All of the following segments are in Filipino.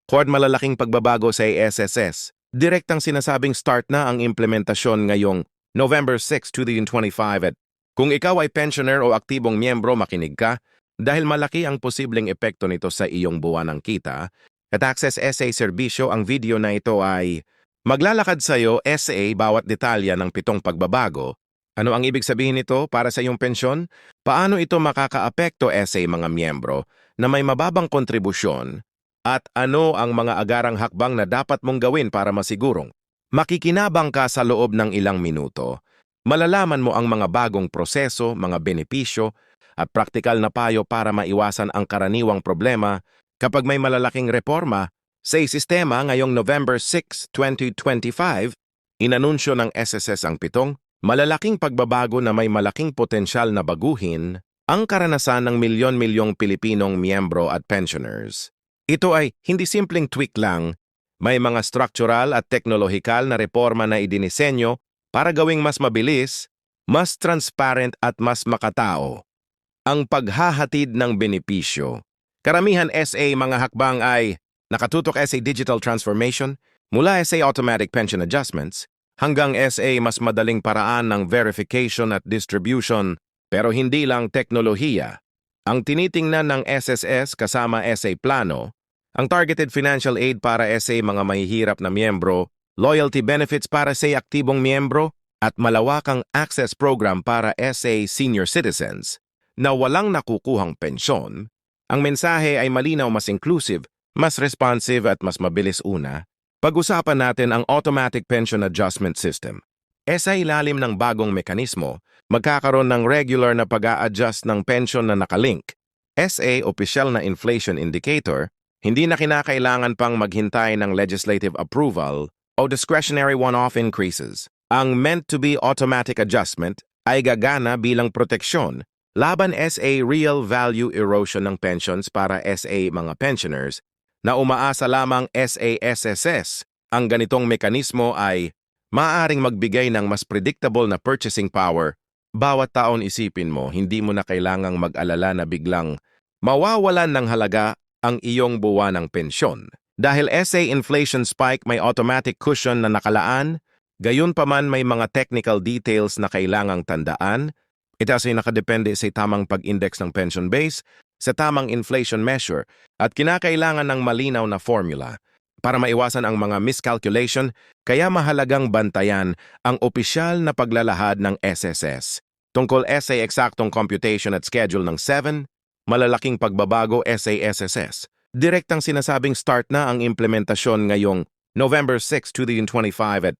Quad malalaking pagbabago sa SSS. Direktang sinasabing start na ang implementasyon ngayong November 6, 2025 at kung ikaw ay pensioner o aktibong miyembro, makinig ka dahil malaki ang posibleng epekto nito sa iyong buwanang kita. At Access SA Serbisyo, ang video na ito ay maglalakad sa iyo SA bawat detalya ng 7 pagbabago. Ano ang ibig sabihin nito para sa iyong pensyon? Paano ito makakaapekto SA mga miyembro na may mababang kontribusyon? At ano ang mga agarang hakbang na dapat mong gawin para masigurong makikinabang ka sa loob ng ilang minuto? Malalaman mo ang mga bagong proseso, mga benepisyo, at praktikal na payo para maiwasan ang karaniwang problema kapag may malalaking reforma sa sistema ngayong November 6, 2025. Inanunsyo ng SSS ang 7 malalaking pagbabago na may malaking potensyal na baguhin ang karanasan ng milyon-milyong Pilipinong miyembro at pensioners. Ito ay hindi simpleng tweak lang, may mga structural at teknolohikal na reforma na idinisenyo para gawing mas mabilis, mas transparent at mas makatao. Ang paghahatid ng benepisyo. Karamihan SA mga hakbang ay nakatutok SA Digital Transformation, mula SA Automatic Pension Adjustments, hanggang SA mas madaling paraan ng verification at distribution, pero hindi lang teknolohiya. Ang tinitingnan ng SSS kasama SA Plano, ang targeted financial aid para SA mga mahihirap na miyembro, loyalty benefits para SA aktibong miyembro, at malawakang access program para SA senior citizens na walang nakukuhang pensyon. Ang mensahe ay malinaw, mas inclusive, mas responsive at mas mabilis. Una, pag-usapan natin ang Automatic Pension Adjustment System. Sa ilalim ng bagong mekanismo, magkakaroon ng regular na pag-a-adjust ng pension na nakalink. SA opisyal na inflation indicator, hindi na kinakailangan pang maghintay ng legislative approval o discretionary one-off increases. Ang meant-to-be automatic adjustment ay gagana bilang proteksyon laban SA real value erosion ng pensions para SA mga pensioners na umaasa lamang SA SSS. Ang ganitong mekanismo ay maaaring magbigay ng mas predictable na purchasing power. Bawat taon isipin mo, hindi mo na kailangang mag-alala na biglang mawawalan ng halaga ang iyong buwanang pensyon. Dahil SA inflation spike, may automatic cushion na nakalaan, gayunpaman may mga technical details na kailangang tandaan. Ito ay nakadepende sa tamang pag-index ng pension base, sa tamang inflation measure, at kinakailangan ng malinaw na formula. Para maiwasan ang mga miscalculation, kaya mahalagang bantayan ang opisyal na paglalahad ng SSS. Tungkol SA eksaktong computation at schedule ng 7, malalaking pagbabago SA SSS. Direktang sinasabing start na ang implementasyon ngayong November 6, 2025 at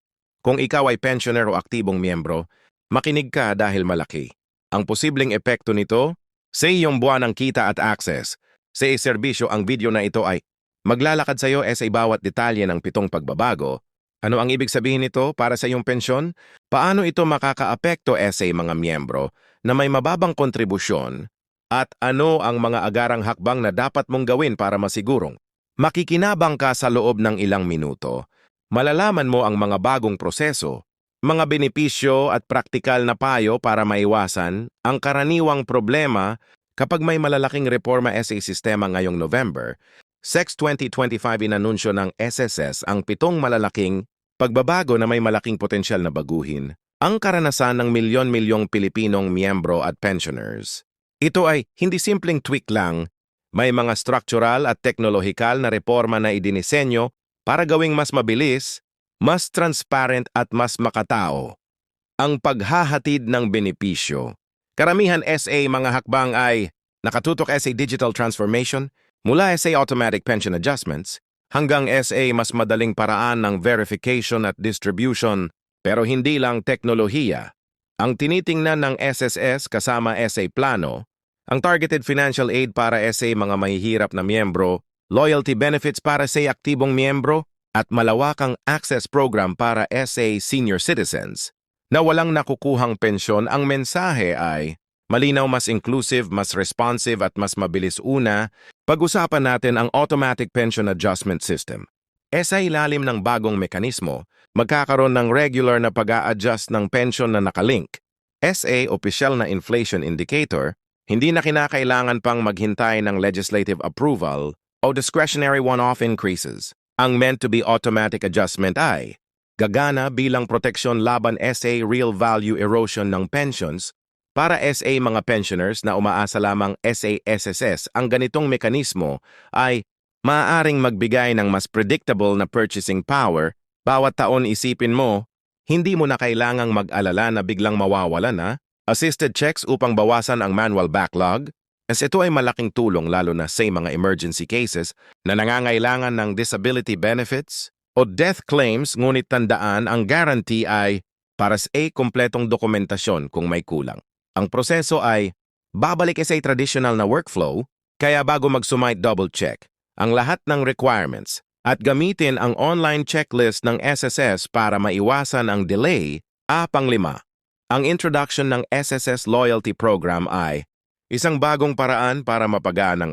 kung ikaw ay pensioner o aktibong miyembro, makinig ka dahil malaki ang posibleng epekto nito sa iyong buwanang kita at access. Sa serbisyo, ang video na ito ay maglalakad sa iyo sa bawat detalye ng 7 pagbabago. Ano ang ibig sabihin nito para sa iyong pensyon? Paano ito makakaapekto sa mga miyembro na may mababang kontribusyon? At ano ang mga agarang hakbang na dapat mong gawin para masigurong makikinabang ka sa loob ng ilang minuto? Malalaman mo ang mga bagong proseso, mga benepisyo at praktikal na payo para maiwasan ang karaniwang problema kapag may malalaking reforma sa sistema ngayong November 6, 2025. Inanunsyo ng SSS ang 7 malalaking pagbabago na may malaking potensyal na baguhin ang karanasan ng milyon-milyong Pilipinong miyembro at pensioners. Ito ay hindi simpleng tweak lang, may mga structural at teknolohikal na reforma na idinisenyo para gawing mas mabilis, mas transparent at mas makatao. Ang paghahatid ng benepisyo. Karamihan SA mga hakbang ay nakatutok SA Digital Transformation, mula SA Automatic Pension Adjustments, hanggang SA mas madaling paraan ng verification at distribution, pero hindi lang teknolohiya. Ang tinitingnan ng SSS kasama SA Plano, ang targeted financial aid para SA mga mahihirap na miyembro, loyalty benefits para SA aktibong miyembro, at malawakang access program para SA senior citizens na walang nakukuhang pensyon. Ang mensahe ay malinaw, mas inclusive, mas responsive at mas mabilis. Una, pag-usapan natin ang Automatic Pension Adjustment System. Sa ilalim ng bagong mekanismo, magkakaroon ng regular na pag-a-adjust ng pension na nakalink. SA opisyal na inflation indicator, hindi na kinakailangan pang maghintay ng legislative approval o discretionary one-off increases. Ang meant-to-be automatic adjustment ay gagana bilang proteksyon laban SA real value erosion ng pensions para SA mga pensioners na umaasa lamang SA-SSS. Ang ganitong mekanismo ay maaaring magbigay ng mas predictable na purchasing power. Bawat taon isipin mo, hindi mo na kailangang mag-alala na biglang mawawala na assisted checks upang bawasan ang manual backlog, as ito ay malaking tulong lalo na sa mga emergency cases na nangangailangan ng disability benefits o death claims, ngunit tandaan ang guarantee ay para sa kompletong dokumentasyon kung may kulang. Ang proseso ay babalik sa traditional na workflow, kaya bago mag-sumite double check ang lahat ng requirements at gamitin ang online checklist ng SSS para maiwasan ang delay. Pang-5, ang introduction ng SSS Loyalty Program ay isang bagong paraan para mapagaan ang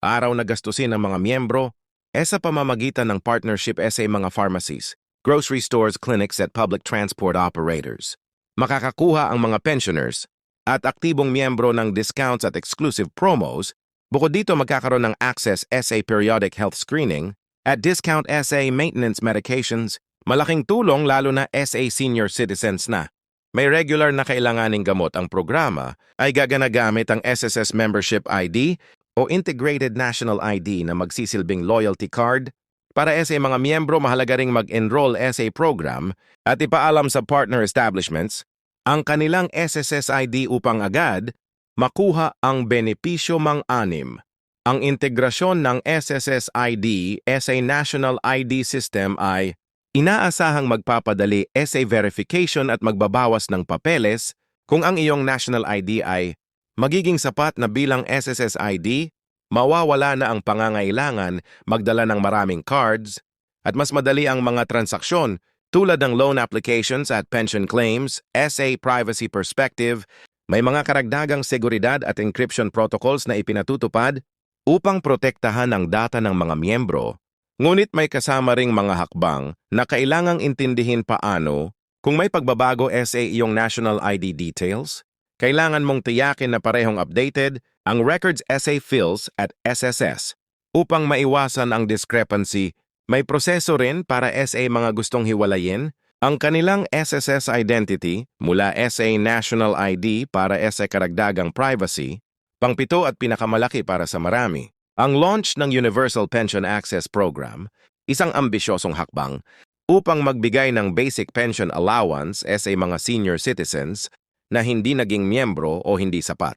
araw na gastusin ng mga miyembro sa pamamagitan ng partnership sa mga pharmacies, grocery stores, clinics at public transport operators. Makakakuha ang mga pensioners at aktibong miyembro ng discounts at exclusive promos. Bukod dito, magkakaroon ng access sa periodic health screening at discount sa maintenance medications. Malaking tulong lalo na sa senior citizens na may regular na kailanganing gamot. Ang programa ay gaganagamit ang SSS Membership ID o Integrated National ID na magsisilbing loyalty card para sa mga miyembro. Mahalaga ring mag-enroll sa program at ipaalam sa partner establishments ang kanilang SSS ID upang agad makuha ang benepisyo mang-anim. Ang integrasyon ng SSS ID sa National ID System ay inaasahang magpapadali sa verification at magbabawas ng papeles kung ang iyong national ID ay magiging sapat na bilang SSS ID. Mawawala na ang pangangailangan magdala ng maraming cards at mas madali ang mga transaksyon tulad ng loan applications at pension claims. SA Privacy Perspective, may mga karagdagang seguridad at encryption protocols na ipinatutupad upang protektahan ang data ng mga miyembro. Ngunit may kasama ring mga hakbang na kailangang intindihin paano kung may pagbabago sa iyong national ID details. Kailangan mong tiyakin na parehong updated ang records SA fields at SSS. Upang maiwasan ang discrepancy, may proseso rin para sa mga gustong hiwalayin ang kanilang SSS identity mula sa national ID para sa karagdagang privacy. Pang-7 at pinakamalaki para sa marami, ang launch ng Universal Pension Access Program, isang ambisyosong hakbang upang magbigay ng basic pension allowance sa mga senior citizens na hindi naging miyembro o hindi sapat.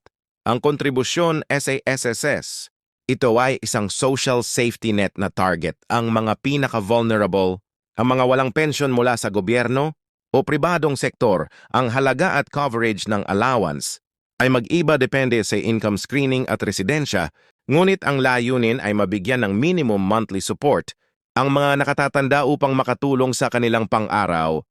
Ang kontribusyon sa SSS, ito ay isang social safety net na target ang mga pinaka-vulnerable, ang mga walang pension mula sa gobyerno o pribadong sektor. Ang halaga at coverage ng allowance ay mag-iba depende sa income screening at residensya, ngunit ang layunin ay mabigyan ng minimum monthly support ang mga nakatatanda upang makatulong sa kanilang pang-araw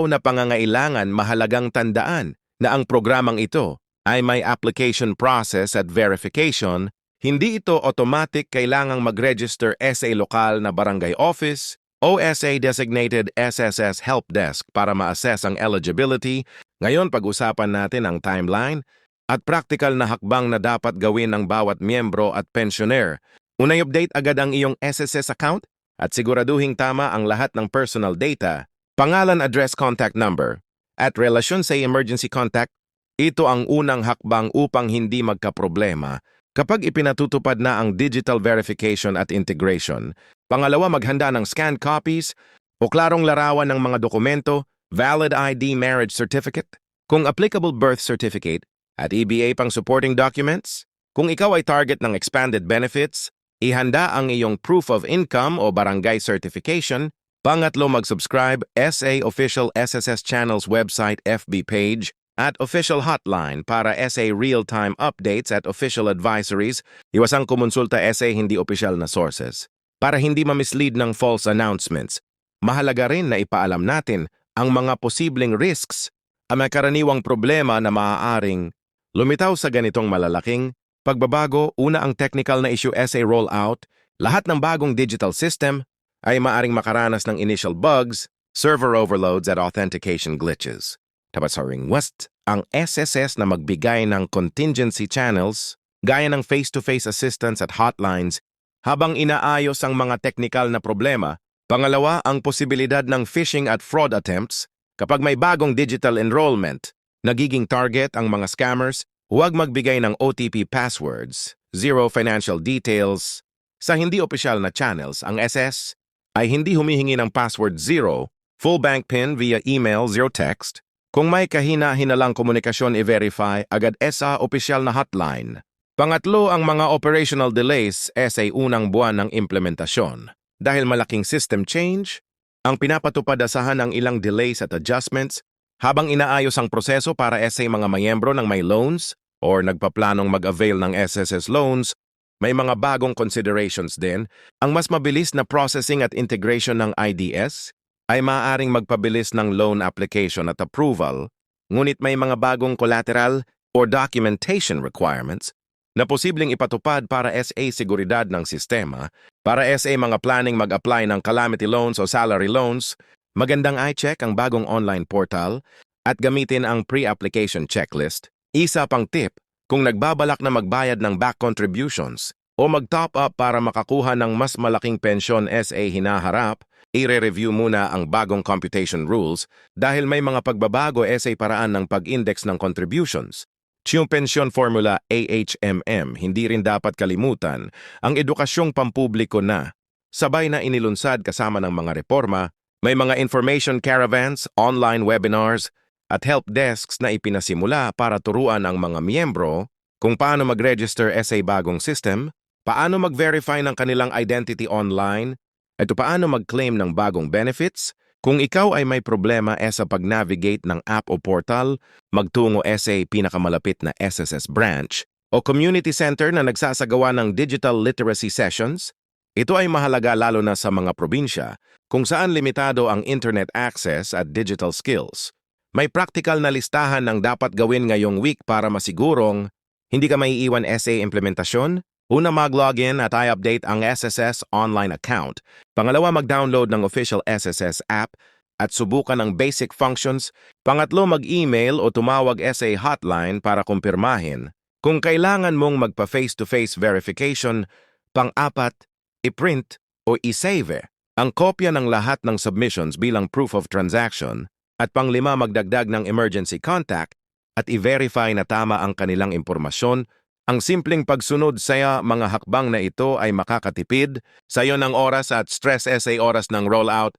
na pangangailangan. Mahalagang tandaan na ang programang ito ay may application process at verification. Hindi ito automatic, kailangang mag-register sa lokal na barangay office o sa designated SSS help desk para ma-assess ang eligibility. Ngayon, pag-usapan natin ang timeline at practical na hakbang na dapat gawin ng bawat miyembro at pensioner. Unay, update agad ang iyong SSS account at siguraduhing tama ang lahat ng personal data, pangalan, address, contact number, at relasyon sa emergency contact. Ito ang unang hakbang upang hindi magkaproblema kapag ipinatutupad na ang digital verification at integration. Pangalawa, maghanda ng scanned copies o klarong larawan ng mga dokumento, valid ID, marriage certificate, kung applicable birth certificate, at EBA pang supporting documents. Kung ikaw ay target ng expanded benefits, ihanda ang iyong proof of income o barangay certification. Pangatlo, mag-subscribe sa official SSS Channels website, FB page, at official hotline para sa real-time updates at official advisories. Iwasang kumonsulta sa hindi opisyal na sources para hindi ma-mislead ng false announcements. Mahalaga rin na ipaalam natin ang mga posibleng risks, ang may karaniwang problema na maaaring lumitaw sa ganitong malalaking pagbabago. Una, ang technical na issue sa rollout. Lahat ng bagong digital system ay maaaring makaranas ng initial bugs, server overloads at authentication glitches. Dapat sa request ang SSS na magbigay ng contingency channels gaya ng face-to-face assistance at hotlines habang inaayos ang mga teknikal na problema. Pangalawa, ang posibilidad ng phishing at fraud attempts. Kapag may bagong digital enrollment, nagiging target ang mga scammers. Huwag magbigay ng OTP passwords, zero financial details. Sa hindi opisyal na channels, ang SS ay hindi humihingi ng password zero, full bank PIN via email, zero text. Kung may kahina-hinalang komunikasyon, i-verify agad sa opisyal na hotline. Pangatlo, ang mga operational delays ay unang buwan ng implementasyon. Dahil malaking system change, ang pinapatupad asahan ang ilang delays at adjustments habang inaayos ang proseso para sa mga mayembro ng may loans or nagpaplanong mag-avail ng SSS loans. May mga bagong considerations din. Ang mas mabilis na processing at integration ng IDS ay maaaring magpabilis ng loan application at approval, ngunit may mga bagong collateral or documentation requirements na posibleng ipatupad para SA seguridad ng sistema. Para SA mga planning mag-apply ng calamity loans o salary loans, magandang i-check ang bagong online portal at gamitin ang pre-application checklist. Isa pang tip, kung nagbabalak na magbayad ng back contributions o mag-top up para makakuha ng mas malaking pensyon SA hinaharap, i-review muna ang bagong computation rules dahil may mga pagbabago SA paraan ng pag-index ng contributions. Yung Pension Formula AHMM, hindi rin dapat kalimutan ang edukasyong pampubliko na sabay na inilunsad kasama ng mga reforma. May mga information caravans, online webinars at help desks na ipinasimula para turuan ang mga miyembro kung paano mag-register sa bagong system, paano mag-verify ng kanilang identity online, at paano mag-claim ng bagong benefits. Kung ikaw ay may problema sa pag-navigate ng app o portal, magtungo sa pinakamalapit na SSS branch o community center na nagsasagawa ng digital literacy sessions. Ito ay mahalaga lalo na sa mga probinsya kung saan limitado ang internet access at digital skills. May practical na listahan ng dapat gawin ngayong week para masigurong hindi ka maiiwan sa implementasyon. Una, mag-login at i-update ang SSS online account. Pangalawa, mag-download ng official SSS app at subukan ang basic functions. Pangatlo, mag-email o tumawag sa hotline para kumpirmahin kung kailangan mong magpa-face-to-face verification. Pang-apat, i-print o i-save ang kopya ng lahat ng submissions bilang proof of transaction. At pang-lima, magdagdag ng emergency contact at i-verify na tama ang kanilang impormasyon. Ang simpleng pagsunod sa mga hakbang na ito ay makakatipid sa iyo ng oras at stress sa oras ng rollout.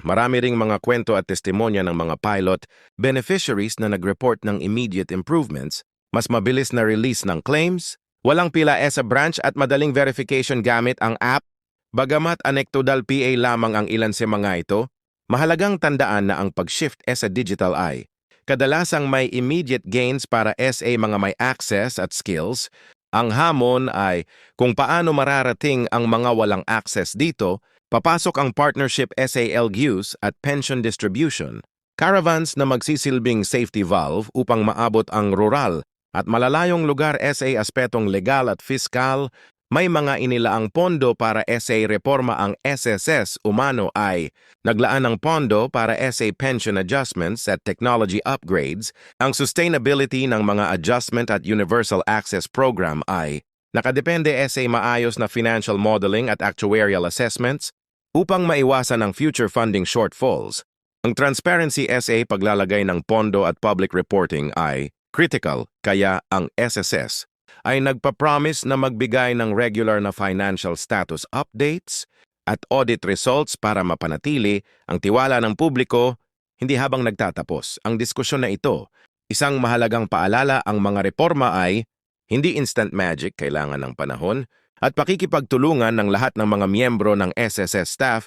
Marami ring mga kwento at testimonya ng mga pilot beneficiaries na nag-report ng immediate improvements, mas mabilis na release ng claims, walang pila sa branch at madaling verification gamit ang app. Bagamat anekdotal PA lamang ang ilan sa mga ito, mahalagang tandaan na ang pag-shift sa digital ay kadalasang may immediate gains para sa mga may access at skills. Ang hamon ay kung paano mararating ang mga walang access dito. Papasok ang partnership SALGUs at pension distribution, caravans na magsisilbing safety valve upang maabot ang rural at malalayong lugar sa aspetong legal at fiskal. May mga inilaang pondo para SA reforma. Ang SSS umano ay naglaan ng pondo para SA pension adjustments at technology upgrades. Ang sustainability ng mga adjustment at universal access program ay nakadepende sa maayos na financial modeling at actuarial assessments upang maiwasan ang future funding shortfalls. Ang transparency SA paglalagay ng pondo at public reporting ay critical, kaya ang SSS ay nagpa-promise na magbigay ng regular na financial status updates at audit results para mapanatili ang tiwala ng publiko. Hindi habang nagtatapos ang diskusyon na ito, isang mahalagang paalala: ang mga reforma ay hindi instant magic, kailangan ng panahon at pakikipagtulungan ng lahat ng mga miyembro ng SSS staff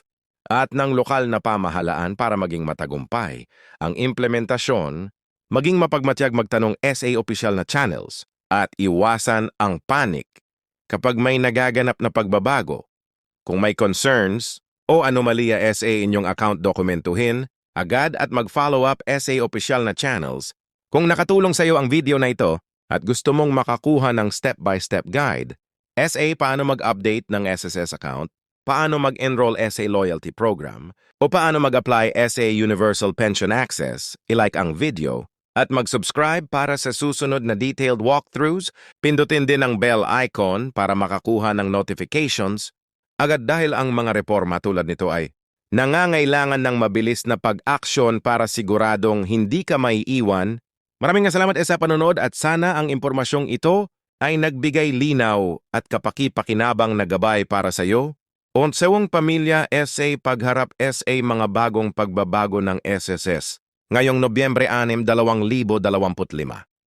at ng lokal na pamahalaan para maging matagumpay ang implementasyon. Maging mapagmatyag, magtanong SA official na channels at iwasan ang panic kapag may nagaganap na pagbabago. Kung may concerns o anomalya sa inyong account, dokumentuhin agad at mag-follow up sa official na channels. Kung nakatulong sa iyo ang video na ito at gusto mong makakuha ng step-by-step guide, paano mag-update ng SSS account, paano mag-enroll SA loyalty program, o paano mag-apply SA Universal Pension Access, i-like ang video At mag-subscribe para sa susunod na detailed walkthroughs, pindutin din ang bell icon para makakuha ng notifications agad dahil ang mga reforma tulad nito ay nangangailangan ng mabilis na pag-aksyon para siguradong hindi ka maiiwan. Maraming salamat sa panonood at sana ang impormasyong ito ay nagbigay linaw at kapaki-pakinabang na gabay para sa iyo. Onsewang Pamilya SA Pagharap SA mga bagong pagbabago ng SSS ngayong Nobyembre 6, 2025.